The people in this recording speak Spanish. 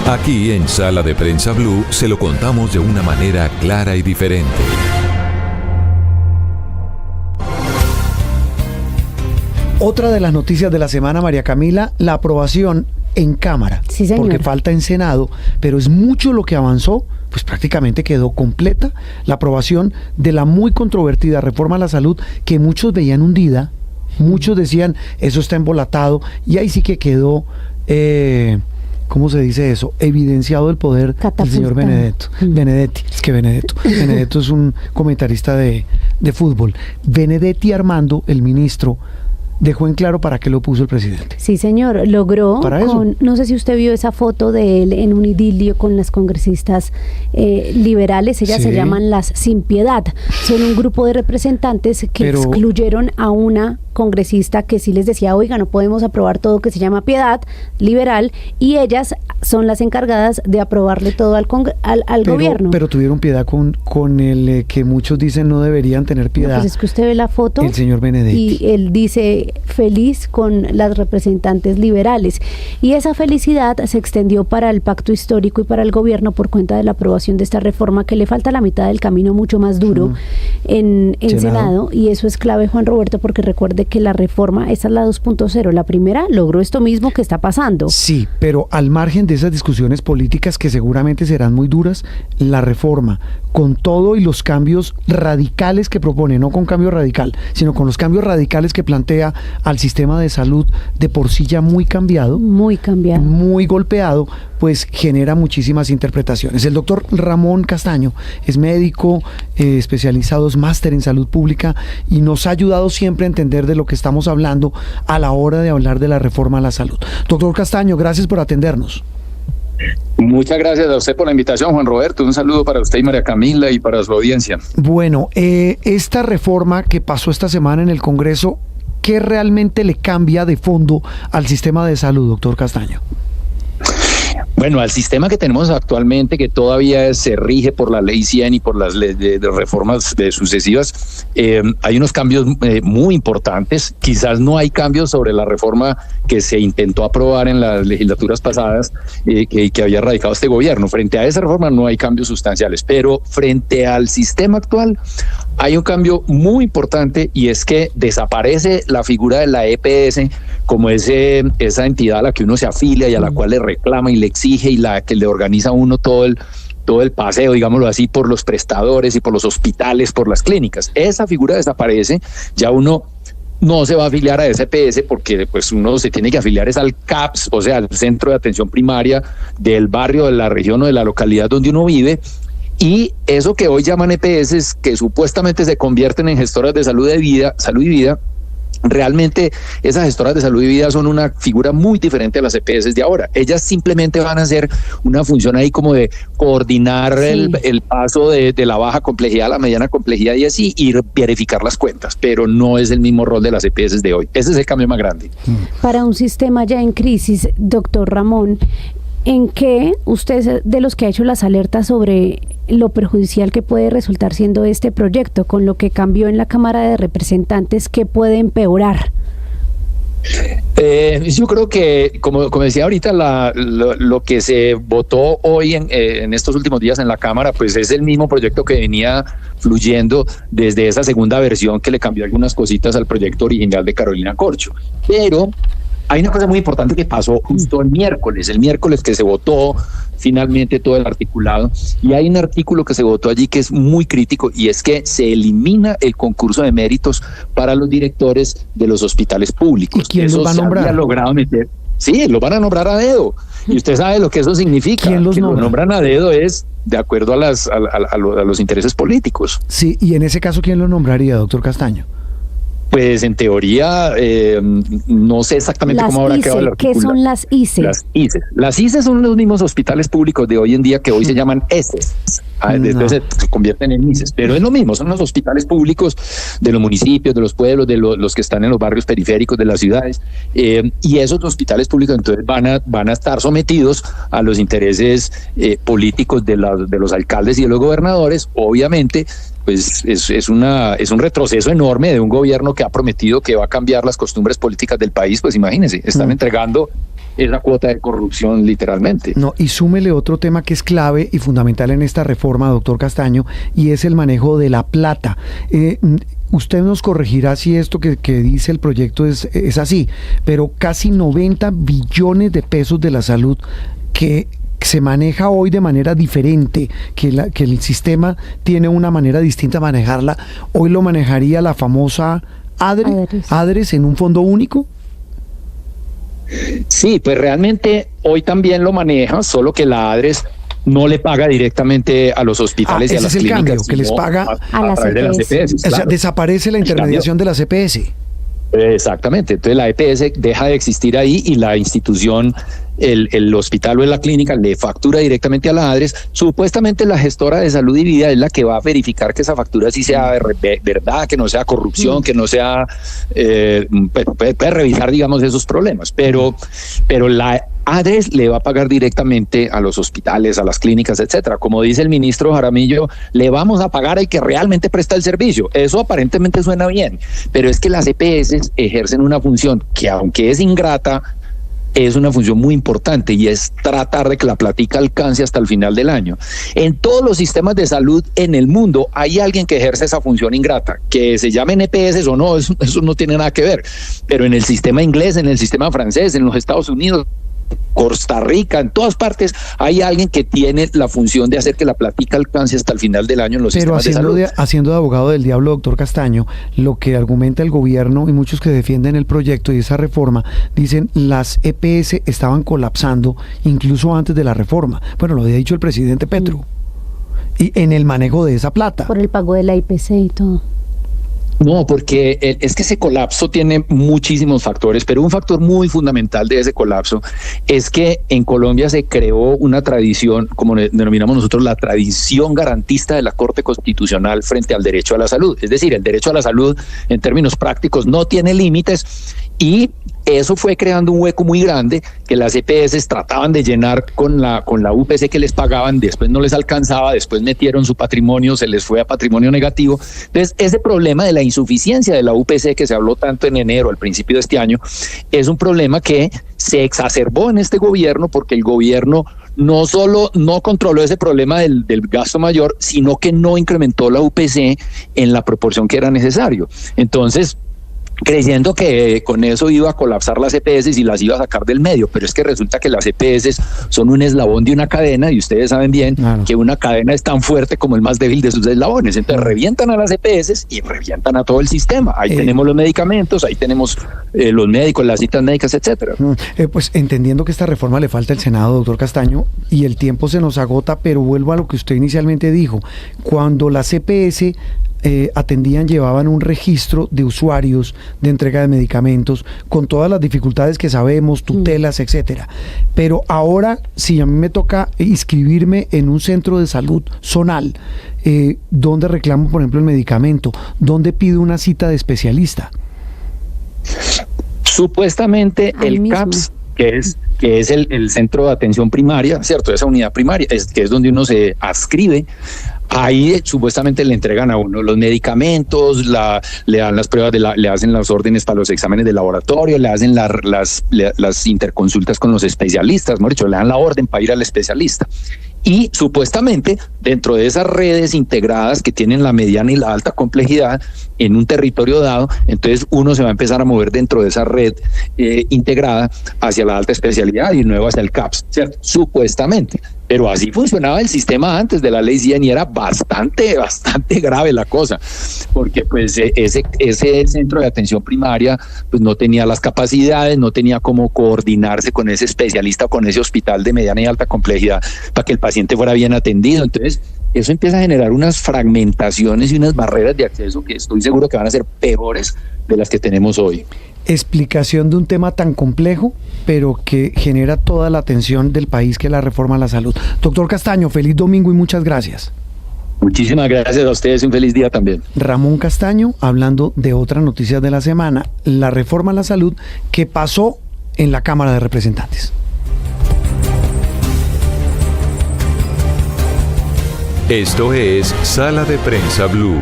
Aquí en Sala de Prensa Blue se lo contamos de una manera clara y diferente. Otra de las noticias de la semana, María Camila, la aprobación en Cámara. Sí, señor. Porque falta en Senado, pero es mucho lo que avanzó, pues prácticamente quedó completa la aprobación de la muy controvertida reforma a la salud que muchos veían hundida, muchos decían eso está embolatado, y ahí sí que quedó, ¿cómo se dice eso? Evidenciado el poder del señor Benedetti. Benedetto es un comentarista de fútbol. Benedetti Armando, el ministro, dejó en claro para qué lo puso el presidente. Sí, señor, logró, no sé si usted vio esa foto de él en un idilio con las congresistas liberales, ellas se llaman las Sin Piedad, son un grupo de representantes que excluyeron a una congresista que sí les decía, oiga, no podemos aprobar todo, que se llama Piedad, liberal, y ellas son las encargadas de aprobarle todo al gobierno. Pero tuvieron piedad con el que muchos dicen no deberían tener piedad. No, pues es que usted ve la foto, el señor Benedetti, y él dice feliz con las representantes liberales, y esa felicidad se extendió para el pacto histórico y para el gobierno por cuenta de la aprobación de esta reforma que le falta la mitad del camino mucho más duro en Senado, y eso es clave, Juan Roberto, porque recuerde que la reforma, esa es la 2.0, la primera logró esto mismo que está pasando. Sí, pero al margen de esas discusiones políticas que seguramente serán muy duras, la reforma, con todo y los cambios radicales que propone, no con cambio radical, sino con los cambios radicales que plantea al sistema de salud, de por sí ya muy cambiado, muy golpeado, pues genera muchísimas interpretaciones. El doctor Ramón Castaño es médico, especializado, es máster en salud pública, y nos ha ayudado siempre a entender de lo que estamos hablando a la hora de hablar de la reforma a la salud. Doctor Castaño, gracias por atendernos. Muchas gracias a usted por la invitación, Juan Roberto. Un saludo para usted y María Camila y para su audiencia. Bueno, esta reforma que pasó esta semana en el Congreso, ¿qué realmente le cambia de fondo al sistema de salud, doctor Castaño? Bueno, al sistema que tenemos actualmente, que todavía se rige por la ley 100 y por las leyes de reformas sucesivas, hay unos cambios muy importantes. Quizás no hay cambios sobre la reforma que se intentó aprobar en las legislaturas pasadas, que había radicado este gobierno. Frente a esa reforma no hay cambios sustanciales, pero frente al sistema actual hay un cambio muy importante, y es que desaparece la figura de la EPS como esa entidad a la que uno se afilia y a la cual le reclama y le exige, y la que le organiza a uno todo el paseo, digámoslo así, por los prestadores y por los hospitales, por las clínicas. Esa figura desaparece, ya uno no se va a afiliar a esa EPS porque pues uno se tiene que afiliar es al CAPS, o sea, al Centro de Atención Primaria del barrio, de la región o de la localidad donde uno vive. Y eso que hoy llaman EPS, que supuestamente se convierten en gestoras de salud y vida, realmente esas gestoras de salud y vida son una figura muy diferente a las EPS de ahora. Ellas simplemente van a hacer una función ahí como de coordinar el paso de la baja complejidad a la mediana complejidad y así, y verificar las cuentas, pero no es el mismo rol de las EPS de hoy. Ese es el cambio más grande. Para un sistema ya en crisis, doctor Ramón, ¿en qué usted, de los que ha hecho las alertas sobre lo perjudicial que puede resultar siendo este proyecto, con lo que cambió en la Cámara de Representantes, qué puede empeorar? Yo creo que, como decía ahorita, lo que se votó hoy en estos últimos días en la Cámara, pues es el mismo proyecto que venía fluyendo desde esa segunda versión, que le cambió algunas cositas al proyecto original de Carolina Corcho. Pero hay una cosa muy importante que pasó justo el miércoles que se votó finalmente todo el articulado, y hay un artículo que se votó allí que es muy crítico, y es que se elimina el concurso de méritos para los directores de los hospitales públicos. ¿Y quién los va a nombrar? Se había logrado meter. Sí, los van a nombrar a dedo, y usted sabe lo que eso significa. ¿Quién los nombran a dedo es de acuerdo a los intereses políticos. Sí, y en ese caso, ¿quién lo nombraría, doctor Castaño? Pues en teoría, no sé exactamente cómo habrá quedado el artículo. ¿Qué son las ICE? Las ICE son los mismos hospitales públicos de hoy en día que hoy se llaman ESES. Entonces se convierten en ICES, pero es lo mismo, son los hospitales públicos de los municipios, de los pueblos, de los que están en los barrios periféricos de las ciudades, y esos hospitales públicos entonces van a estar sometidos a los intereses políticos de los alcaldes y de los gobernadores. Obviamente, pues es un retroceso enorme de un gobierno que ha prometido que va a cambiar las costumbres políticas del país. Pues imagínense, están entregando esa cuota de corrupción literalmente. No, y súmele otro tema que es clave y fundamental en esta reforma, doctor Castaño, y es el manejo de la plata. Usted nos corregirá si esto que dice el proyecto es así, pero casi 90 billones de pesos de la salud que se maneja hoy de manera diferente, que el sistema tiene una manera distinta de manejarla, hoy lo manejaría la famosa ADRES en un fondo único. Sí, pues realmente hoy también lo maneja, solo que la ADRES no le paga directamente a los hospitales y a las clínicas. Ese es el cambio, que les paga a través de las EPS. O sea, desaparece la intermediación de las EPS. Exactamente, entonces la EPS deja de existir ahí y la institución, el hospital o la clínica le factura directamente a la ADRES. Supuestamente la gestora de salud y vida es la que va a verificar que esa factura sí sea verdad, que no sea corrupción, que no sea, puede revisar, digamos, esos problemas, pero la ADRES le va a pagar directamente a los hospitales, a las clínicas, etcétera. Como dice el ministro Jaramillo, le vamos a pagar al que realmente presta el servicio. Eso aparentemente suena bien, pero es que las EPS ejercen una función que, aunque es ingrata, es una función muy importante, y es tratar de que la platica alcance hasta el final del año. En todos los sistemas de salud en el mundo hay alguien que ejerce esa función ingrata, que se llamen EPS o no, eso no tiene nada que ver, pero en el sistema inglés, en el sistema francés, en los Estados Unidos, Costa Rica, en todas partes hay alguien que tiene la función de hacer que la plática alcance hasta el final del año en los sistemas de salud. Haciendo de abogado del diablo, doctor Castaño, lo que argumenta el gobierno y muchos que defienden el proyecto y esa reforma, dicen las EPS estaban colapsando incluso antes de la reforma. Bueno, lo había dicho el presidente Petro. Y en el manejo de esa plata. Por el pago de la IPC y todo. No, porque es que ese colapso tiene muchísimos factores, pero un factor muy fundamental de ese colapso es que en Colombia se creó una tradición, como denominamos nosotros, la tradición garantista de la Corte Constitucional frente al derecho a la salud. Es decir, el derecho a la salud, en términos prácticos, no tiene límites, y eso fue creando un hueco muy grande que las EPS trataban de llenar con la UPC que les pagaban, después no les alcanzaba, después metieron su patrimonio, se les fue a patrimonio negativo. Entonces, ese problema de la insuficiencia de la UPC que se habló tanto en enero, al principio de este año, es un problema que se exacerbó en este gobierno, porque el gobierno no solo no controló ese problema del gasto mayor, sino que no incrementó la UPC en la proporción que era necesario. Entonces, creyendo que con eso iba a colapsar las EPS y las iba a sacar del medio, pero es que resulta que las EPS son un eslabón de una cadena, y ustedes saben bien que una cadena es tan fuerte como el más débil de sus eslabones. Entonces revientan a las EPS y revientan a todo el sistema. Ahí tenemos los medicamentos, ahí tenemos los médicos, las citas médicas, etcétera. Pues entendiendo que esta reforma le falta al Senado, doctor Castaño, y el tiempo se nos agota, pero vuelvo a lo que usted inicialmente dijo. Cuando las EPS llevaban un registro de usuarios de entrega de medicamentos con todas las dificultades que sabemos, tutelas, etcétera. Pero ahora, si a mí me toca inscribirme en un centro de salud zonal, ¿dónde reclamo, por ejemplo, el medicamento? ¿Dónde pido una cita de especialista? Supuestamente el CAPS, que es el centro de atención primaria, ¿cierto? Esa unidad primaria, que es donde uno se adscribe. Ahí supuestamente le entregan a uno los medicamentos, le dan las pruebas, le hacen las órdenes para los exámenes de laboratorio, le hacen las interconsultas con los especialistas, mejor dicho, le dan la orden para ir al especialista. Y supuestamente dentro de esas redes integradas que tienen la mediana y la alta complejidad en un territorio dado, entonces uno se va a empezar a mover dentro de esa red integrada hacia la alta especialidad y luego hacia el CAPS, ¿cierto? Supuestamente. Pero así funcionaba el sistema antes de la ley 100 y era bastante grave la cosa, porque pues ese centro de atención primaria pues no tenía las capacidades, no tenía cómo coordinarse con ese especialista o con ese hospital de mediana y alta complejidad para que el paciente fuera bien atendido. Entonces eso empieza a generar unas fragmentaciones y unas barreras de acceso que estoy seguro que van a ser peores de las que tenemos hoy. Explicación de un tema tan complejo, pero que genera toda la atención del país, que es la reforma a la salud. Doctor Castaño, feliz domingo y muchas gracias. Muchísimas gracias a ustedes, un feliz día también. Ramón Castaño, hablando de otras noticias de la semana, la reforma a la salud que pasó en la Cámara de Representantes. Esto es Sala de Prensa Blue.